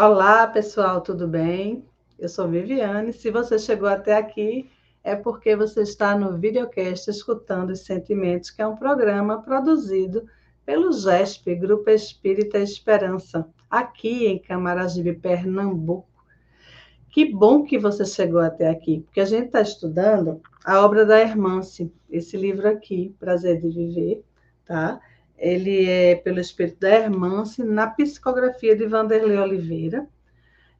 Olá, pessoal, tudo bem? Eu sou Viviane. Se você chegou até aqui, é porque você está no videocast Escutando os Sentimentos, que é um programa produzido pelo GESP, Grupo Espírita Esperança, aqui em Camaragibe, Pernambuco. Que bom que você chegou até aqui, porque a gente está estudando a obra da Hermance, esse livro aqui, Prazer de Viver, tá? Ele é pelo espírito da Hermance, na psicografia de Vanderlei Oliveira.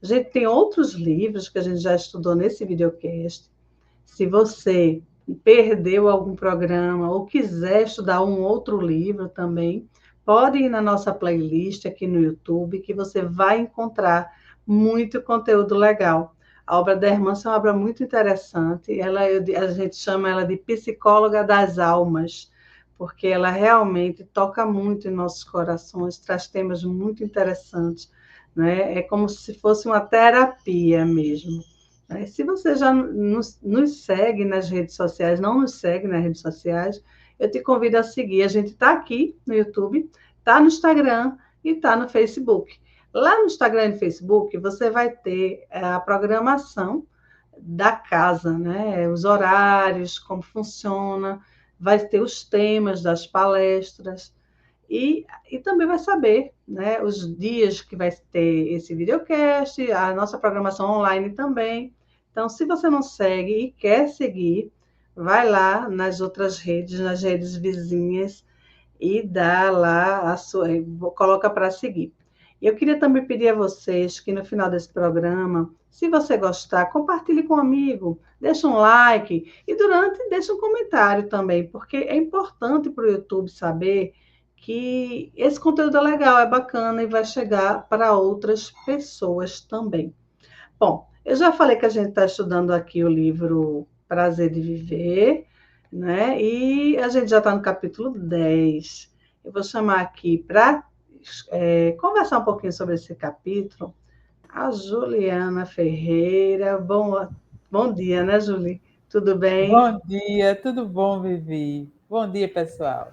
A gente tem outros livros que a gente já estudou nesse videocast. Se você perdeu algum programa ou quiser estudar um outro livro também, pode ir na nossa playlist aqui no YouTube, que você vai encontrar muito conteúdo legal. A obra da irmã é uma obra muito interessante. A gente chama ela de psicóloga das almas, porque ela realmente toca muito em nossos corações, traz temas muito interessantes, né? É como se fosse uma terapia mesmo. Né? Se você já nos segue nas redes sociais, não nos segue nas redes sociais, eu te convido a seguir. A gente está aqui no YouTube, está no Instagram e está no Facebook. Lá no Instagram e no Facebook, você vai ter a programação da casa, né? Os horários, como funciona, vai ter os temas das palestras. E também vai saber, né, os dias que vai ter esse videocast, a nossa programação online também. Então, se você não segue e quer seguir, vai lá nas outras redes, nas redes vizinhas, e dá lá a sua, coloca para seguir. E eu queria também pedir a vocês que no final desse programa, se você gostar, compartilhe com um amigo, deixa um like e durante deixa um comentário também, porque é importante para o YouTube saber que esse conteúdo é legal, é bacana e vai chegar para outras pessoas também. Bom, eu já falei que a gente está estudando aqui o livro Prazer de Viver, né? E a gente já está no capítulo 10. Eu vou chamar aqui para conversar um pouquinho sobre esse capítulo a Juliana Ferreira. Bom dia, né, Juli? Tudo bem? Bom dia, tudo bom, Vivi? Bom dia, pessoal.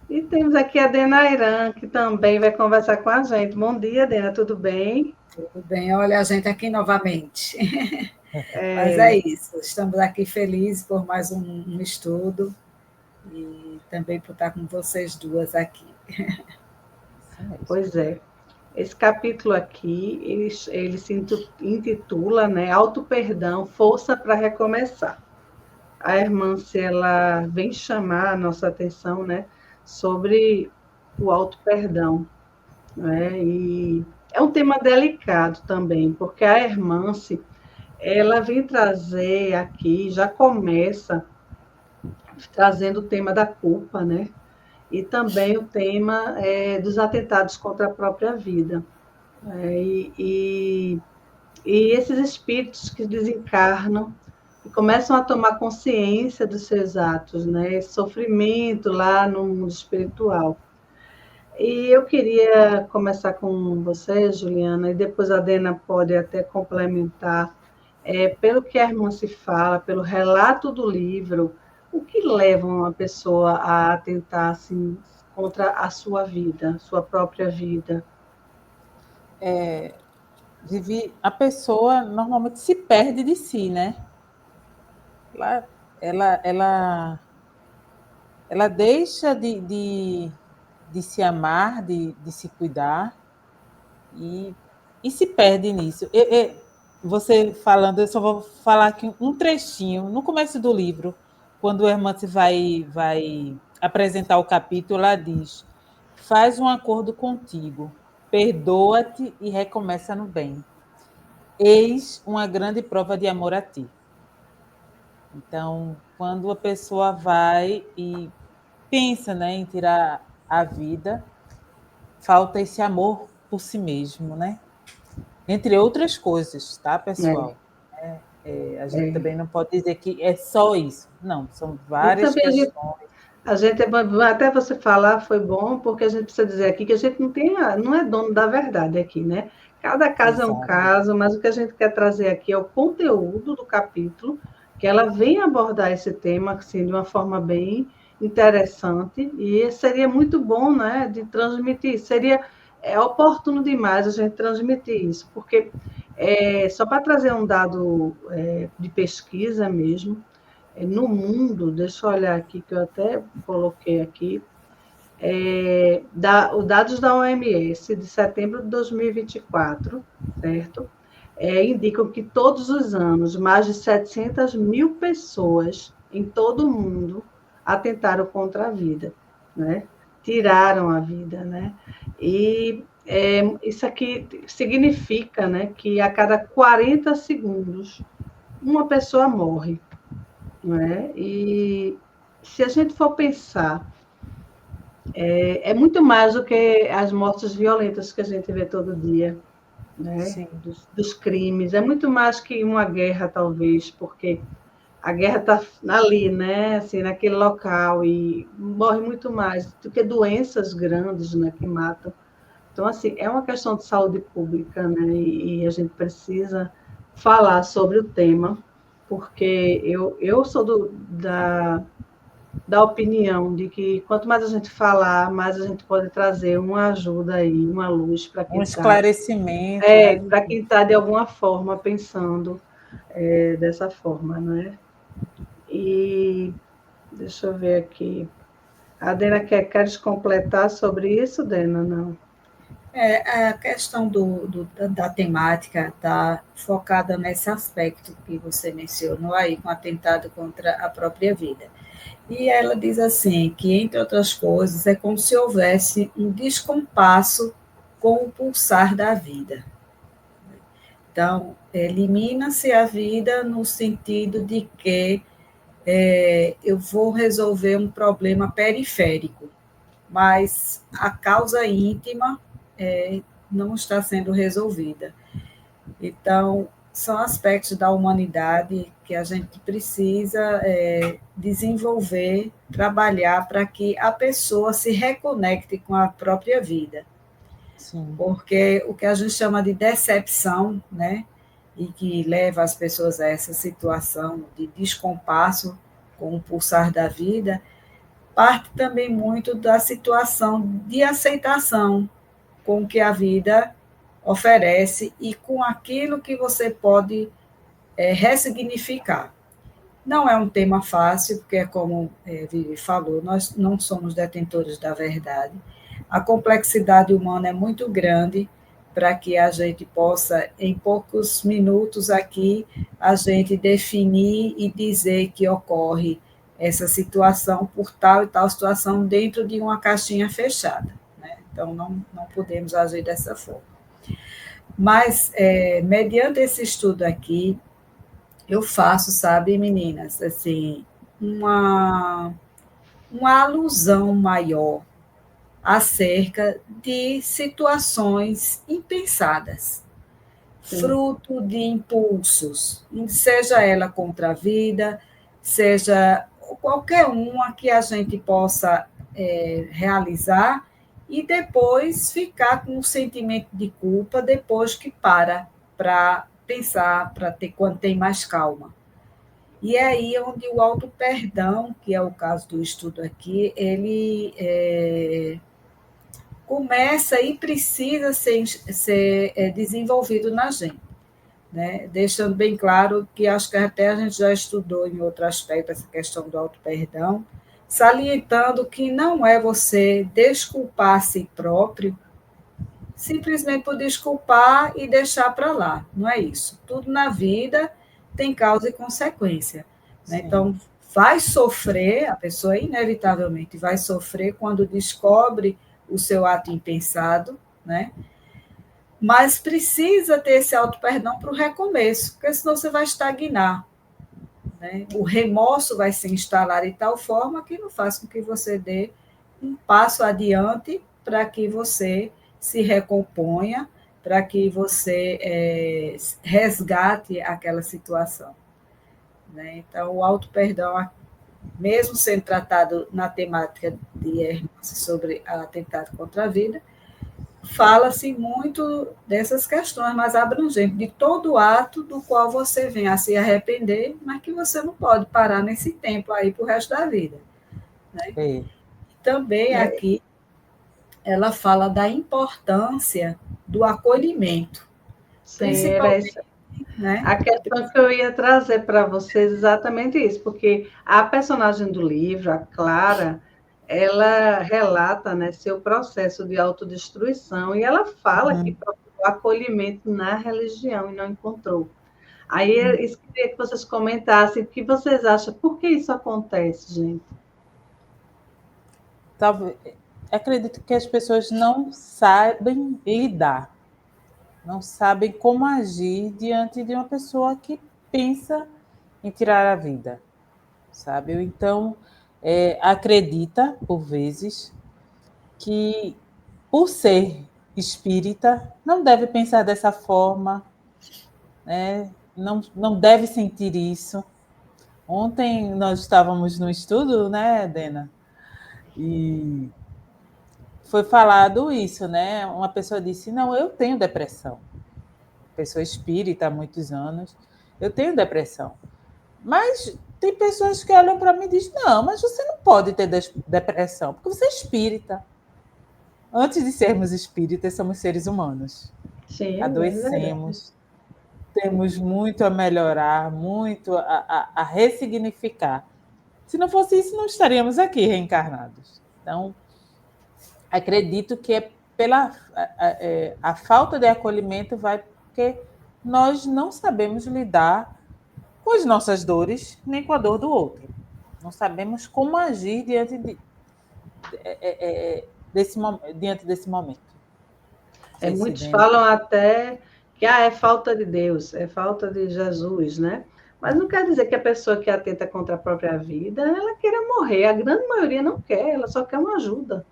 E temos aqui a Dena Irã, que também vai conversar com a gente. Bom dia, Dena, tudo bem? Tudo bem, olha a gente aqui novamente. Mas é É, isso, estamos aqui felizes por mais um estudo e também por estar com vocês duas aqui. Isso mesmo. pois é. Esse capítulo aqui, ele se intitula, né, Auto-Perdão, Força para Recomeçar. A irmã, se ela vem chamar a nossa atenção, né, sobre o auto-perdão, né, e é um tema delicado também, porque a irmã, ela vem trazer aqui, já começa trazendo o tema da culpa, né, e também o tema dos atentados contra a própria vida. É, e esses espíritos que desencarnam e começam a tomar consciência dos seus atos, né? Esse sofrimento lá no mundo espiritual. E eu queria começar com você, Juliana, e depois a Dena pode até complementar. Pelo que a irmã se fala, pelo relato do livro, o que leva uma pessoa a atentar assim, contra a sua vida, sua própria vida? Vivi, a pessoa normalmente se perde de si, né? Ela, ela deixa de se amar, de se cuidar e, e se perde nisso. Você falando, eu só vou falar aqui um trechinho. No começo do livro, quando a irmã vai apresentar o capítulo, ela diz: faz um acordo contigo, perdoa-te e recomeça no bem. Eis uma grande prova de amor a ti. Então, quando a pessoa vai e pensa, né, em tirar a vida, falta esse amor por si mesmo, né? Entre outras coisas, tá, É, pessoal? A gente também não pode dizer que é só isso. Não, são E várias também questões. a gente, até você falar, foi bom, porque a gente precisa dizer aqui que a gente não é dono da verdade aqui, né? Cada caso é um Exato. caso, mas o que a gente quer trazer aqui é o conteúdo do capítulo, que ela vem abordar esse tema assim, de uma forma bem interessante, e seria muito bom, né, de transmitir. Seria é oportuno demais a gente transmitir isso, porque só para trazer um dado de pesquisa mesmo, no mundo, deixa eu olhar aqui, que eu até coloquei aqui, os dados da OMS de setembro de 2024, certo? Indicam que todos os anos, mais de 700 mil pessoas em todo o mundo atentaram contra a vida, né? Tiraram a vida, né? E isso aqui significa, né, que a cada 40 segundos uma pessoa morre, né? E se a gente for pensar, é muito mais do que as mortes violentas que a gente vê todo dia, né? Dos crimes. É muito mais que uma guerra, talvez, porque a guerra está ali, né? Assim, naquele local, e morre muito mais do que doenças grandes, né, que matam. Então, assim, é uma questão de saúde pública, né? E a gente precisa falar sobre o tema, porque eu sou da opinião de que quanto mais a gente falar, mais a gente pode trazer uma ajuda aí, uma luz para quem está. Esclarecimento. Né? Para quem está, de alguma forma, pensando dessa forma, né? E deixa eu ver aqui. A Dena queres completar sobre isso, Dena? Não. A questão da temática está focada nesse aspecto que você mencionou aí, com atentado contra a própria vida. E ela diz assim, que, entre outras coisas, é como se houvesse um descompasso com o pulsar da vida. Então, elimina-se a vida no sentido de que eu vou resolver um problema periférico, mas a causa íntima não está sendo resolvida. Então, são aspectos da humanidade que a gente precisa desenvolver, trabalhar para que a pessoa se reconecte com a própria vida. Sim. Porque o que a gente chama de decepção, né, e que leva as pessoas a essa situação de descompasso com o pulsar da vida, parte também muito da situação de aceitação com o que a vida oferece e com aquilo que você pode ressignificar. Não é um tema fácil, porque, como Vivi falou, nós não somos detentores da verdade. A complexidade humana é muito grande para que a gente possa, em poucos minutos aqui, a gente definir e dizer que ocorre essa situação por tal e tal situação dentro de uma caixinha fechada. Né? Então, não podemos agir dessa forma. Mas, mediante esse estudo aqui, eu faço, sabe, meninas, assim, uma alusão maior acerca de situações impensadas, fruto de impulsos, seja ela contra a vida, seja qualquer uma que a gente possa realizar e depois ficar com um sentimento de culpa depois que para pensar, quando tem mais calma. E é aí onde o auto-perdão, que é o caso do estudo aqui, ele começa e precisa ser desenvolvido na gente. Né? Deixando bem claro que acho que até a gente já estudou em outro aspecto essa questão do auto-perdão, salientando que não é você desculpar a si próprio simplesmente por desculpar e deixar para lá. Não é isso. Tudo na vida tem causa e consequência. Né? Então, vai sofrer, a pessoa inevitavelmente vai sofrer quando descobre o seu ato impensado, né? Mas precisa ter esse auto-perdão para o recomeço, porque senão você vai estagnar. Né? O remorso vai se instalar de tal forma que não faz com que você dê um passo adiante para que você se recomponha, para que você resgate aquela situação. Né? Então, o auto-perdão, mesmo sendo tratado na temática de Hermance sobre atentado contra a vida, fala-se muito dessas questões mais abrangentes, de todo ato do qual você vem a se arrepender, mas que você não pode parar nesse tempo aí para o resto da vida. Né? Também aqui ela fala da importância do acolhimento, Sim, era principalmente, isso. né? A questão que eu ia trazer para vocês é exatamente isso, porque a personagem do livro, a Clara, ela relata, né, seu processo de autodestruição e ela fala que procurou acolhimento na religião e não encontrou. Aí eu queria que vocês comentassem o que vocês acham, por que isso acontece, gente? Talvez, acredito que as pessoas não sabem lidar, não sabem como agir diante de uma pessoa que pensa em tirar a vida, sabe? Então, acredita, por vezes, que por ser espírita, não deve pensar dessa forma, né? Não deve sentir isso. Ontem nós estávamos no estudo, né, Dena? E foi falado isso, né? Uma pessoa disse: Não, eu tenho depressão. Pessoa espírita há muitos anos, eu tenho depressão. Mas tem pessoas que olham para mim e dizem: Não, mas você não pode ter depressão, porque você é espírita. Antes de sermos espíritas, somos seres humanos. Sim, é verdade. Adoecemos, temos muito a melhorar, muito a ressignificar. Se não fosse isso, não estaríamos aqui reencarnados. Então, acredito que é pela a falta de acolhimento vai porque nós não sabemos lidar com as nossas dores nem com a dor do outro. Não sabemos como agir diante desse momento. Não sei se Muitos Dena. falam até que é falta de Deus, é falta de Jesus, né? Mas não quer dizer que a pessoa que atenta contra a própria vida, ela queira morrer. A grande maioria não quer, ela só quer uma ajuda.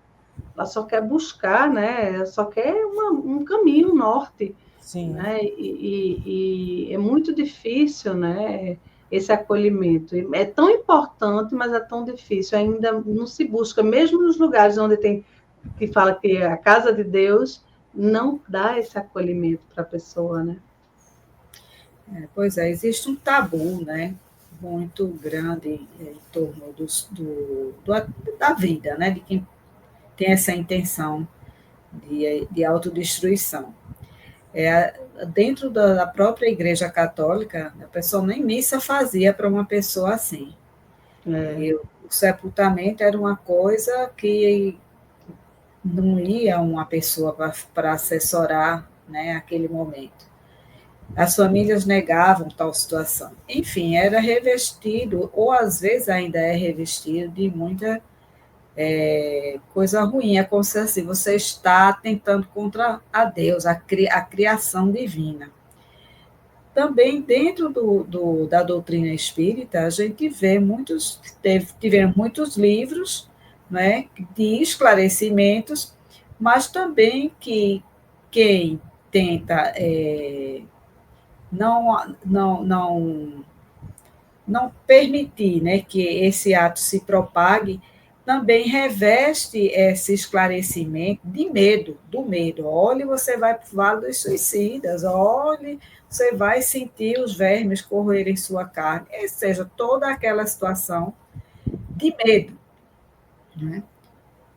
Ela só quer buscar, né? Ela só quer um caminho, um norte. Sim. Né? E é muito difícil, né? Esse acolhimento. É tão importante, mas é tão difícil. Ainda não se busca, mesmo nos lugares onde tem que fala que é a casa de Deus, não dá esse acolhimento para a pessoa, né? Pois é, existe um tabu, né? Muito grande em torno da vida, né? De quem tem essa intenção de autodestruição. Dentro da própria Igreja Católica, a pessoa nem missa fazia para uma pessoa assim. O sepultamento era uma coisa que não ia uma pessoa para assessorar, né, aquele momento. As famílias negavam tal situação. Enfim, era revestido, ou às vezes ainda é revestido, de muita coisa ruim. É como se assim, você está tentando contra a Deus, a criação divina. Também dentro da doutrina espírita, a gente vê tiveram muitos livros, né, de esclarecimentos, mas também que quem tenta não, não, não, não permitir, né, que esse ato se propague, também reveste esse esclarecimento de medo, do medo. Olhe, você vai para o Vale dos Suicidas, olhe, você vai sentir os vermes correrem em sua carne, ou seja, toda aquela situação de medo. Né?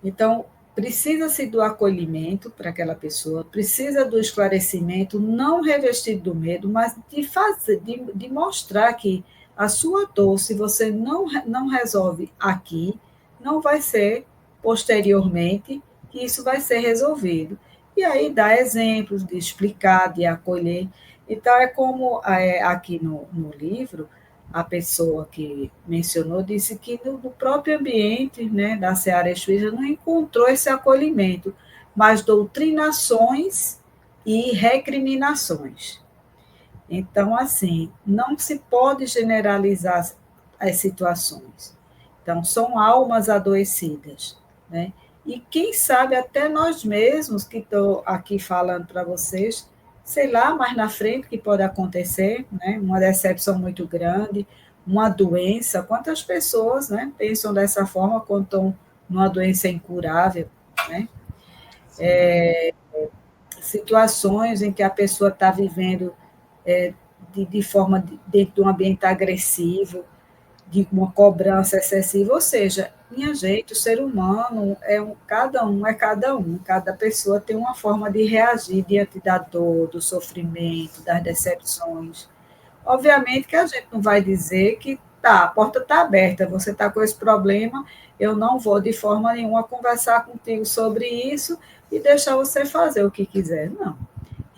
Então, precisa-se do acolhimento para aquela pessoa, precisa do esclarecimento, não revestido do medo, mas de mostrar que a sua dor, se você não resolve aqui, não vai ser posteriormente que isso vai ser resolvido. E aí dá exemplos de explicar, de acolher. Então, é como aqui no livro, a pessoa que mencionou disse que no próprio ambiente, né, da Seara Espírita não encontrou esse acolhimento, mas doutrinações e recriminações. Então, assim, não se pode generalizar as situações. Então, são almas adoecidas, né? E quem sabe até nós mesmos, que estou aqui falando para vocês, sei lá, mais na frente que pode acontecer, né? Uma decepção muito grande, uma doença. Quantas pessoas, né, pensam dessa forma quando estão numa doença incurável, né? Situações em que a pessoa está vivendo de forma dentro de um ambiente agressivo, de uma cobrança excessiva, ou seja, Minha gente, o ser humano cada um, cada pessoa tem uma forma de reagir diante da dor, do sofrimento, das decepções. Obviamente que a gente não vai dizer que tá, a porta está aberta, você está com esse problema, eu não vou de forma nenhuma conversar contigo sobre isso e deixar você fazer o que quiser. Não.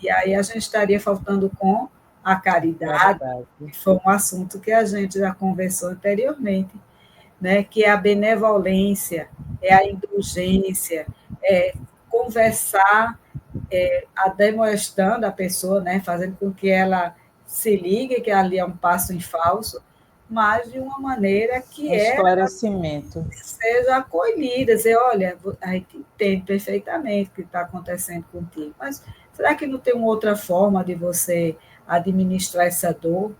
E aí a gente estaria faltando com a caridade, que foi um assunto que a gente já conversou anteriormente, né? Que é a benevolência, é a indulgência, é conversar, demonstrando a pessoa, né? Fazendo com que ela se ligue que ali é um passo em falso, mas de uma maneira que esclarecimento. Seja acolhida, dizer, olha, a gente entende perfeitamente o que está acontecendo contigo, mas será que não tem uma outra forma de você administrar essa dor?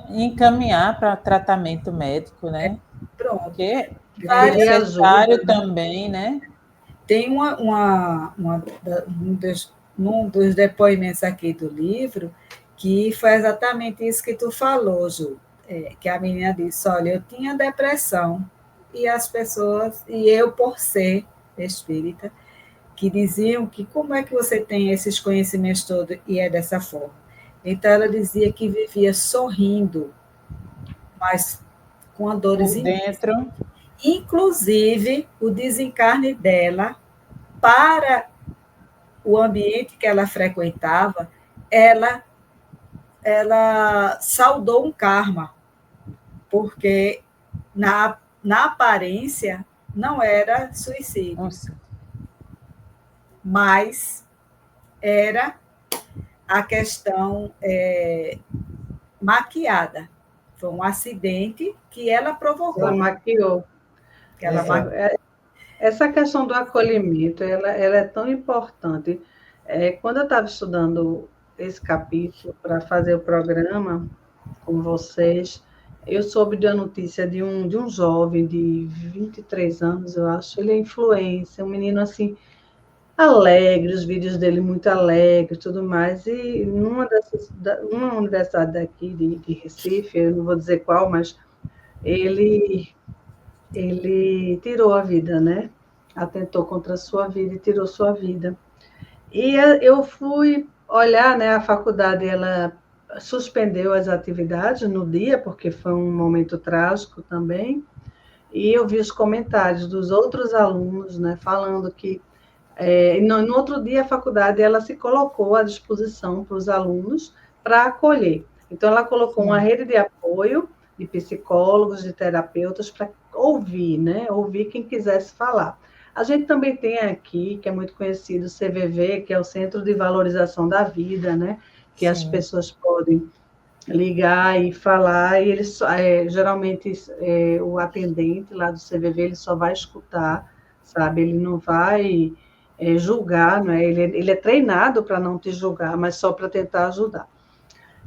Encaminhar para tratamento médico, né? Pronto. Porque é necessário também, né? Tem um dos depoimentos aqui do livro que foi exatamente isso que tu falou, Ju, que a menina disse, olha, eu tinha depressão e as pessoas, e eu por ser espírita, que diziam que como é que você tem esses conhecimentos todos e é dessa forma. Então ela dizia que vivia sorrindo, mas com dores dentro. Inclusive, o desencarne dela para o ambiente que ela frequentava, ela saudou um karma, porque na aparência não era suicídio, mas era a questão maquiada. Foi um acidente que ela provocou. Ela maquiou. Essa questão do acolhimento, ela é tão importante. Quando eu estava estudando esse capítulo para fazer o programa com vocês, eu soube da notícia de um jovem de 23 anos, eu acho. Ele é influencer, um menino assim, alegre, os vídeos dele muito alegres, tudo mais. E numa universidade daqui de Recife, eu não vou dizer qual, mas ele tirou a vida, né? Atentou contra a sua vida e tirou sua vida. E eu fui olhar, né? A faculdade, ela suspendeu as atividades no dia, porque foi um momento trágico também, e eu vi os comentários dos outros alunos, né? Falando que no outro dia a faculdade, ela se colocou à disposição para os alunos para acolher. Então, ela colocou uma rede de apoio de psicólogos, de terapeutas, para ouvir, né? Ouvir quem quisesse falar. A gente também tem aqui, que é muito conhecido, o CVV, que é o Centro de Valorização da Vida, né? Que as pessoas podem ligar e falar, e eles, geralmente, o atendente lá do CVV, ele só vai escutar, sabe? Ele não vai julgar, né? Ele é treinado para não te julgar, mas só para tentar ajudar.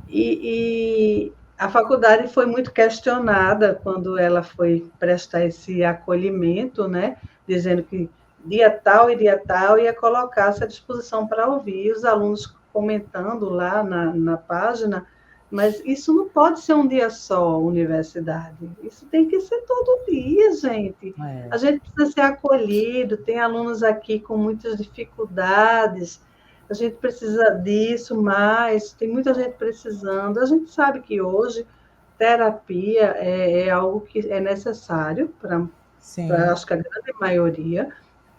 E a faculdade foi muito questionada quando ela foi prestar esse acolhimento, né? Dizendo que dia tal e dia tal ia colocar-se à disposição para ouvir, os alunos comentando lá na página, mas isso não pode ser um dia só, universidade. Isso tem que ser todo dia, gente. A gente precisa ser acolhido, tem alunos aqui com muitas dificuldades, a gente precisa disso mais, tem muita gente precisando. A gente sabe que hoje terapia é algo que é necessário para acho que a grande maioria.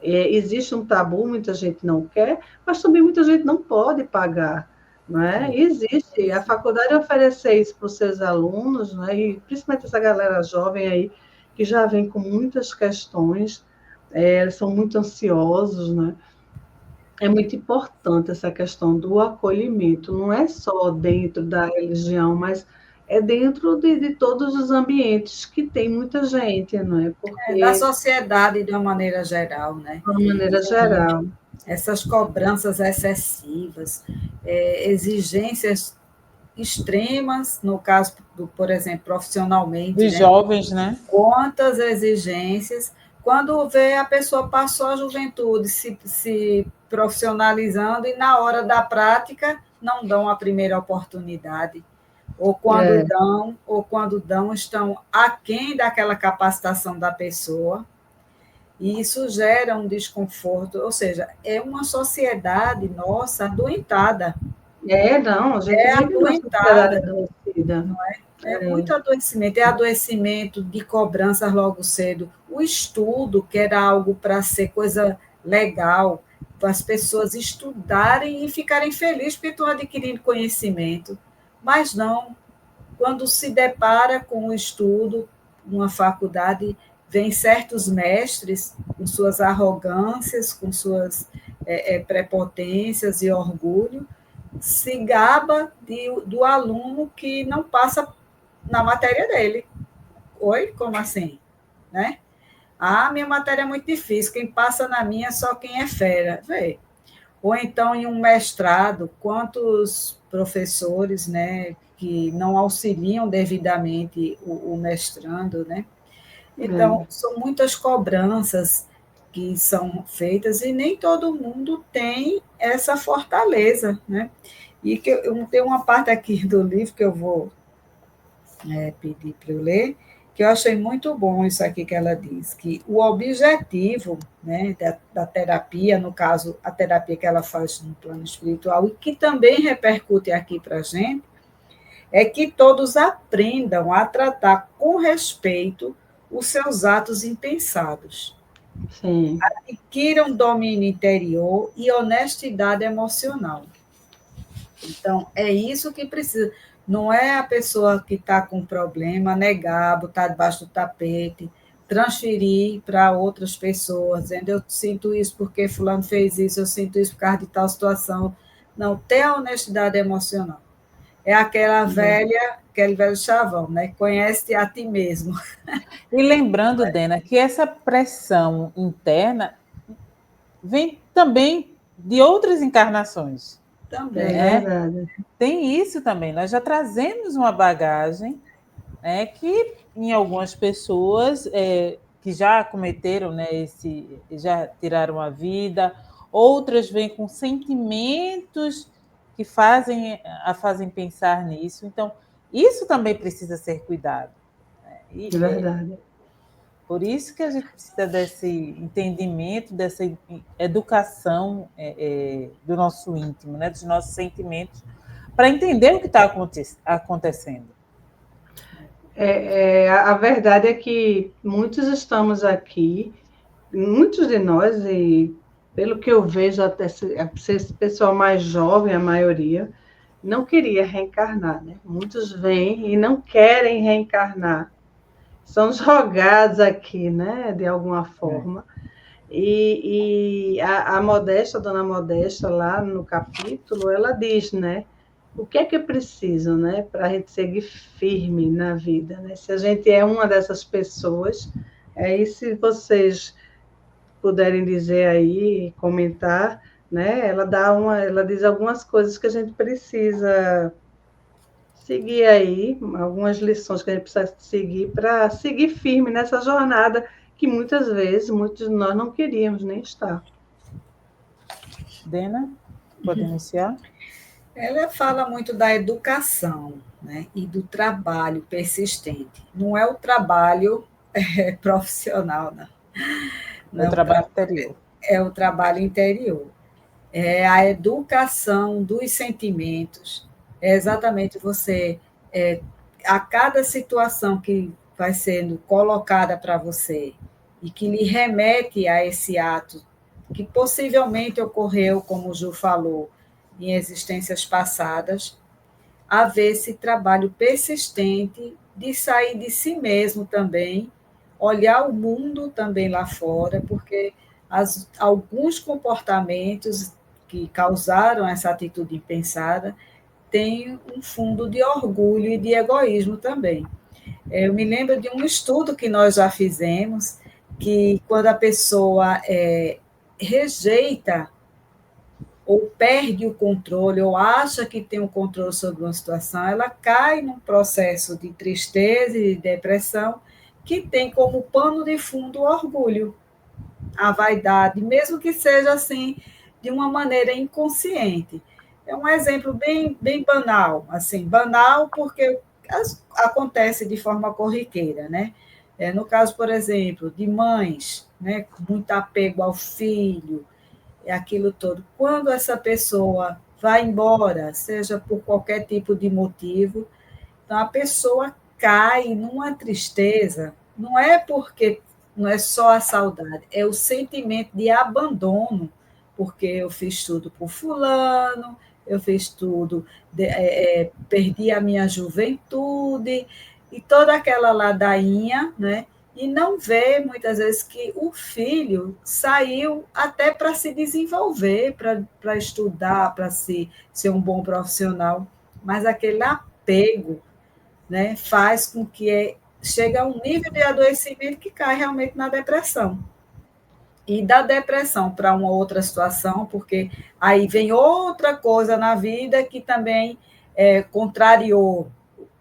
Existe um tabu, muita gente não quer, mas também muita gente não pode pagar. Não é? Existe. A faculdade oferecer isso para os seus alunos, não é? E principalmente essa galera jovem aí, que já vem com muitas questões, eles são muito ansiosos, né? É muito importante essa questão do acolhimento, não é só dentro da religião, mas é dentro de todos os ambientes que tem muita gente, não é? Porque da sociedade de uma maneira geral, né? De uma maneira geral. Essas cobranças excessivas, exigências extremas, no caso, por exemplo, profissionalmente. Dos jovens, né? Quantas exigências. Quando vê, a pessoa passou a juventude se profissionalizando e na hora da prática não dão a primeira oportunidade. ou quando dão, estão aquém daquela capacitação da pessoa, e isso gera um desconforto, ou seja, é uma sociedade nossa adoentada. Não, a gente É vive numa sociedade adoentada, adoecida. não é? É muito adoecimento, é adoecimento de cobranças logo cedo. O estudo, que era algo para ser coisa legal, para as pessoas estudarem e ficarem felizes porque estão adquirindo conhecimento. Mas não, quando se depara com o estudo, numa faculdade, vem certos mestres com suas arrogâncias, com suas prepotências e orgulho, se gaba do aluno que não passa na matéria dele. Oi, como assim? Né? Ah, minha matéria é muito difícil, quem passa na minha é só quem é fera. Vê. Ou então em um mestrado, quantos professores, né, que não auxiliam devidamente o mestrando, né? Então, são muitas cobranças que são feitas e nem todo mundo tem essa fortaleza, né? E que eu tenho uma parte aqui do livro que eu vou pedir para eu ler, que eu achei muito bom isso aqui que ela diz, que o objetivo, né, da terapia, no caso, a terapia que ela faz no plano espiritual, e que também repercute aqui para a gente, é que todos aprendam a tratar com respeito os seus atos impensados. Sim. Adquiram domínio interior e honestidade emocional. Então, é isso que precisa. Não é a pessoa que está com problema negar, botar debaixo do tapete, transferir para outras pessoas, dizendo eu sinto isso porque fulano fez isso, eu sinto isso por causa de tal situação. Não, ter a honestidade emocional. É aquele velho chavão, né? Conhece a ti mesmo. E lembrando, Dena, que essa pressão interna vem também de outras encarnações. Também. É verdade. Tem isso também. Nós já trazemos uma bagagem, né, que em algumas pessoas que já cometeram, né, já tiraram a vida, outras vêm com sentimentos que a fazem pensar nisso. Então, isso também precisa ser cuidado. É verdade. Por isso que a gente precisa desse entendimento, dessa educação do nosso íntimo, né, dos nossos sentimentos, para entender o que está acontecendo. A verdade é que muitos estamos aqui, muitos de nós, e pelo que eu vejo, até esse pessoal mais jovem, a maioria, não queria reencarnar, né? Muitos vêm e não querem reencarnar. São jogados aqui, né? De alguma forma. E a Modesta, a dona Modesta, lá no capítulo, ela diz, né? O que é que é preciso, né, para a gente seguir firme na vida, né? Se a gente é uma dessas pessoas, aí se vocês puderem dizer aí, comentar, né? Ela diz algumas coisas que a gente precisa seguir aí, algumas lições que a gente precisa seguir para seguir firme nessa jornada que muitas vezes muitos de nós não queríamos nem estar. Dena, pode iniciar? Ela fala muito da educação, né, e do trabalho persistente. Não é o trabalho profissional, não. Não É o trabalho interior. É o trabalho interior. É a educação dos sentimentos. É exatamente você, a cada situação que vai sendo colocada para você e que lhe remete a esse ato que possivelmente ocorreu, como o Ju falou, em existências passadas, haver esse trabalho persistente de sair de si mesmo também, olhar o mundo também lá fora, porque alguns comportamentos que causaram essa atitude impensada têm um fundo de orgulho e de egoísmo também. Eu me lembro de um estudo que nós já fizemos, que quando a pessoa rejeita ou perde o controle, ou acha que tem o controle sobre uma situação, ela cai num processo de tristeza e de depressão que tem como pano de fundo o orgulho, a vaidade, mesmo que seja assim, de uma maneira inconsciente. É um exemplo bem banal, assim, banal porque acontece de forma corriqueira, né? No caso, por exemplo, de mães, né, com muito apego ao filho, aquilo todo. Quando essa pessoa vai embora, seja por qualquer tipo de motivo, então a pessoa cai numa tristeza, não é porque não é só a saudade, é o sentimento de abandono, porque eu fiz tudo por fulano, eu fiz tudo, perdi a minha juventude, e toda aquela ladainha, né? E não vê, muitas vezes, que o filho saiu até para se desenvolver, para estudar, para ser um bom profissional, mas aquele apego, né, faz com que chegue a um nível de adoecimento que cai realmente na depressão. E da depressão para uma outra situação, porque aí vem outra coisa na vida que também contrariou.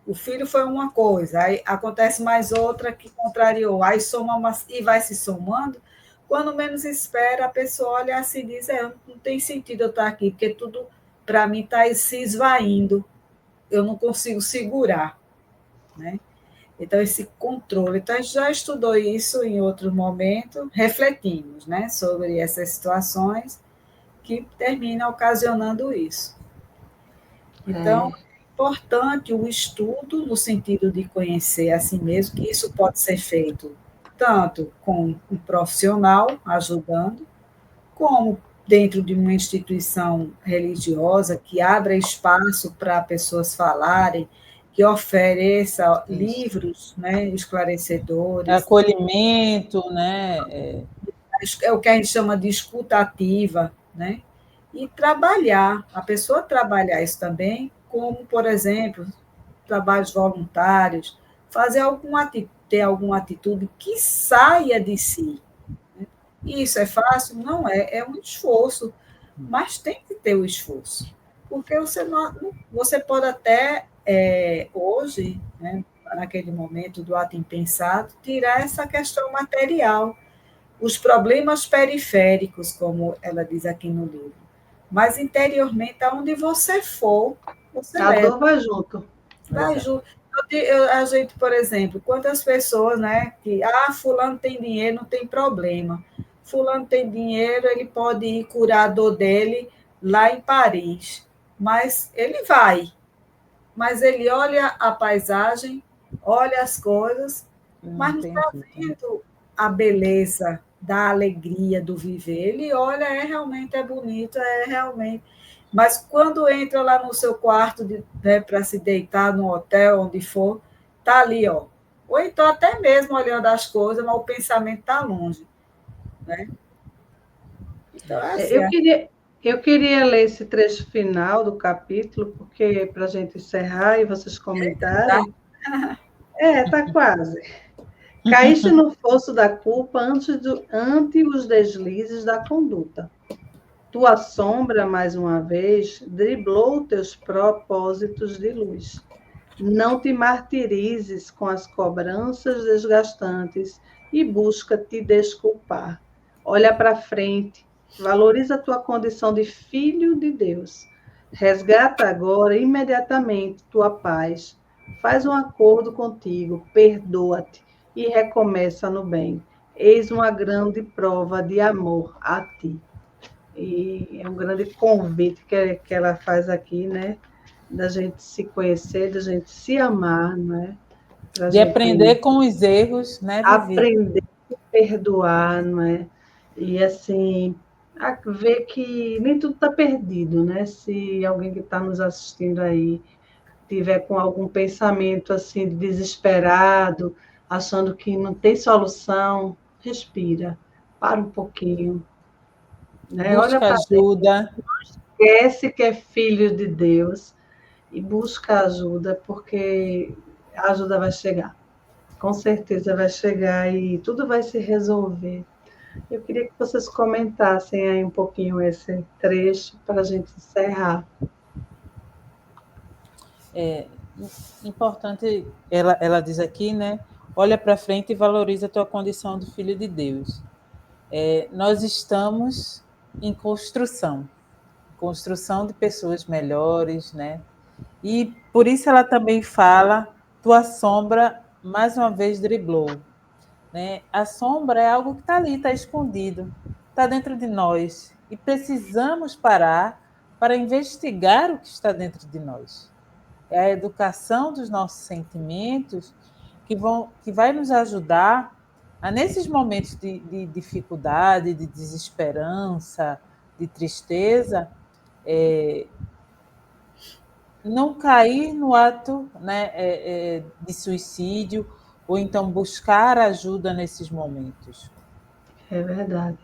O filho foi uma coisa, aí acontece mais outra que contrariou, aí soma e vai se somando. Quando menos espera, a pessoa olha assim e diz: não tem sentido eu estar aqui, porque tudo para mim está se esvaindo, eu não consigo segurar, né? Então, esse controle. Então, a gente já estudou isso em outro momento, refletimos, né, sobre essas situações que terminam ocasionando isso. Então, é importante o estudo no sentido de conhecer a si mesmo, que isso pode ser feito tanto com um profissional ajudando, como dentro de uma instituição religiosa que abra espaço para pessoas falarem, que ofereça livros, né, esclarecedores. Acolhimento, né? É o que a gente chama de escuta ativa, né? E trabalhar, a pessoa trabalhar isso também, como, por exemplo, trabalhos voluntários, ter alguma atitude que saia de si. Isso é fácil? Não é, é um esforço, mas tem que ter o esforço, porque você pode até, hoje, né, naquele momento do ato impensado, tirar essa questão material, os problemas periféricos, como ela diz aqui no livro, mas interiormente, aonde você for, você A leva. dor vai junto. Vai junto. A gente, por exemplo, quantas pessoas, né, que, fulano tem dinheiro, não tem problema. Fulano tem dinheiro, ele pode ir curar a dor dele lá em Paris. Mas ele vai. Mas ele olha a paisagem, olha as coisas, mas não está vendo a beleza da alegria do viver. Ele olha, realmente é bonito, realmente. Mas quando entra lá no seu quarto, né, para se deitar no hotel, onde for, está ali, ó. Ou então até mesmo olhando as coisas, mas o pensamento está longe, né? Então, assim, eu queria ler esse trecho final do capítulo, porque para a gente encerrar e vocês comentarem. Tá quase. Caíste no fosso da culpa ante os deslizes da conduta. Tua sombra, mais uma vez, driblou teus propósitos de luz. Não te martirizes com as cobranças desgastantes e busca te desculpar. Olha para frente, valoriza tua condição de filho de Deus. Resgata agora, imediatamente, tua paz. Faz um acordo contigo, perdoa-te e recomeça no bem. Eis uma grande prova de amor a ti. E é um grande convite que ela faz aqui, né? Da gente se conhecer, da gente se amar, não é? De aprender com os erros, né, Vivi? Aprender a perdoar, não é? E assim, ver que nem tudo está perdido, né? Se alguém que está nos assistindo aí tiver com algum pensamento assim de desesperado, achando que não tem solução, respira, para um pouquinho, né? Olha Busca para dentro, ajuda. esquece que é filho de Deus e busca ajuda, porque a ajuda vai chegar. Com certeza vai chegar e tudo vai se resolver. Eu queria que vocês comentassem aí um pouquinho esse trecho para a gente encerrar. Importante, ela diz aqui, né? Olha para frente e valoriza a tua condição de filho de Deus. Nós estamos em construção. construção de pessoas melhores, né? E por isso ela também fala, tua sombra mais uma vez driblou, né? A sombra é algo que está ali, está escondido, está dentro de nós e precisamos parar para investigar o que está dentro de nós. É a educação dos nossos sentimentos que vai nos ajudar a, nesses momentos de dificuldade, de desesperança, de tristeza, não cair no ato, né, de suicídio, ou então buscar ajuda nesses momentos. É verdade.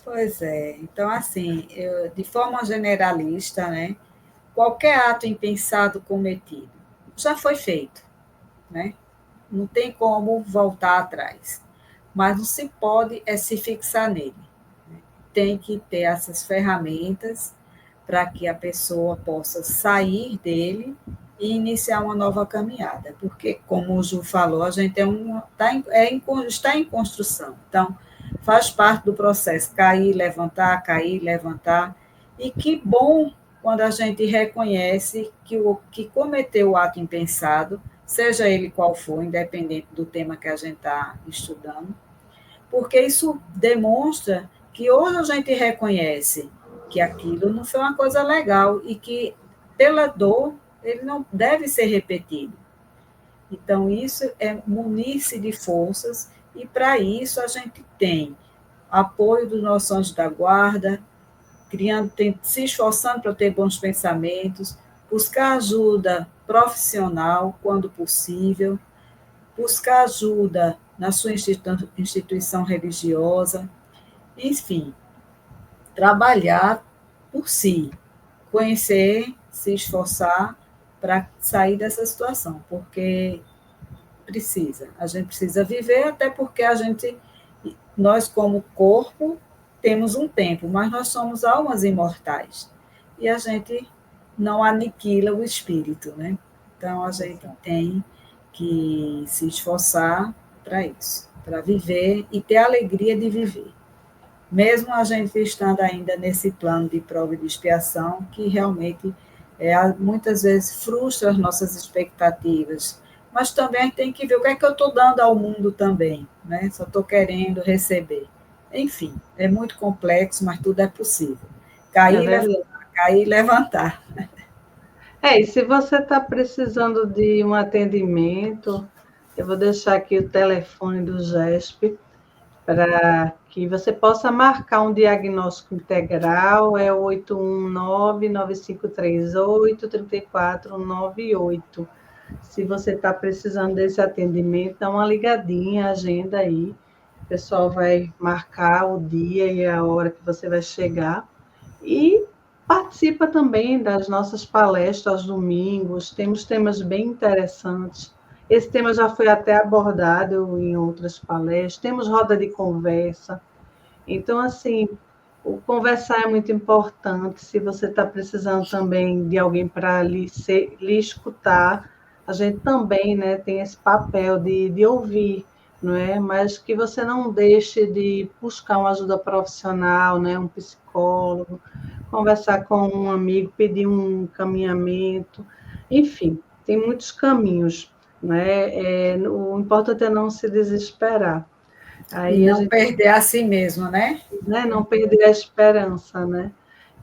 Pois é. Então, assim, de forma generalista, né, qualquer ato impensado cometido já foi feito, né? Não tem como voltar atrás. Mas não se pode se fixar nele. Tem que ter essas ferramentas para que a pessoa possa sair dele e iniciar uma nova caminhada. Porque, como o Ju falou, a gente está em construção. Então, faz parte do processo cair, levantar. E que bom quando a gente reconhece que o que cometeu o ato impensado, seja ele qual for, independente do tema que a gente está estudando, porque isso demonstra que hoje a gente reconhece que aquilo não foi uma coisa legal e que, pela dor, ele não deve ser repetido. Então, isso é munir-se de forças, e para isso a gente tem apoio dos nossos anjos da guarda, se esforçando para ter bons pensamentos, buscar ajuda profissional quando possível, buscar ajuda na sua instituição religiosa, enfim, trabalhar por si, conhecer, se esforçar para sair dessa situação, porque a gente precisa viver, até porque nós como corpo, temos um tempo, mas nós somos almas imortais, e a gente não aniquila o espírito, né? Então, a gente tem que se esforçar para isso, para viver e ter a alegria de viver. Mesmo a gente estando ainda nesse plano de prova e de expiação, que realmente muitas vezes frustra as nossas expectativas, mas também a gente tem que ver o que é que eu estou dando ao mundo também, né? Só estou querendo receber. Enfim, é muito complexo, mas tudo é possível. Cair e levantar. E se você está precisando de um atendimento, eu vou deixar aqui o telefone do GESP para que você possa marcar um diagnóstico integral, é o 819-9538-3498. Se você está precisando desse atendimento, dá uma ligadinha, agenda aí. O pessoal vai marcar o dia e a hora que você vai chegar. E participa também das nossas palestras aos domingos, temos temas bem interessantes. Esse tema já foi até abordado em outras palestras, temos roda de conversa. Então, assim, o conversar é muito importante. Se você está precisando também de alguém para lhe escutar, a gente também, né, tem esse papel de ouvir, não é? Mas que você não deixe de buscar uma ajuda profissional, né, um psicólogo, conversar com um amigo, pedir um encaminhamento, enfim, tem muitos caminhos, né? O importante é não se desesperar. Aí não perder a si mesmo, né? Não perder a esperança, né?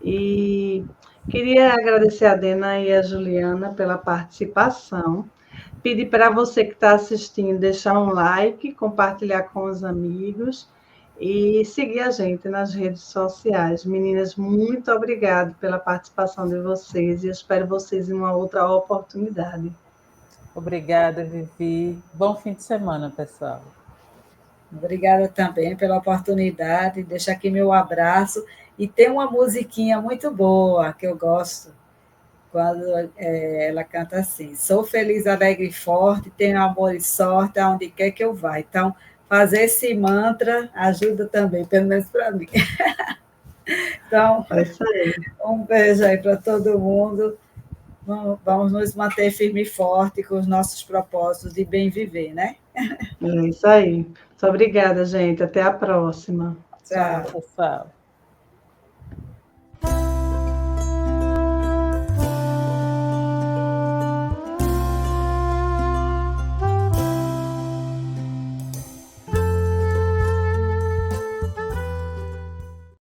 E queria agradecer a Dena e a Juliana pela participação. Pedir para você que está assistindo deixar um like, compartilhar com os amigos e seguir a gente nas redes sociais. Meninas, muito obrigada pela participação de vocês e eu espero vocês em uma outra oportunidade. Obrigada, Vivi. Bom fim de semana, pessoal. Obrigada também pela oportunidade. Deixa aqui meu abraço. E tem uma musiquinha muito boa que eu gosto, quando ela canta assim: sou feliz, alegre e forte, tenho amor e sorte aonde quer que eu vá. Então, fazer esse mantra ajuda também, pelo menos para mim. Então, um beijo aí para todo mundo. Vamos nos manter firme e forte com os nossos propósitos de bem viver, né? É isso aí. Muito obrigada, gente. Até a próxima. Tchau, pessoal.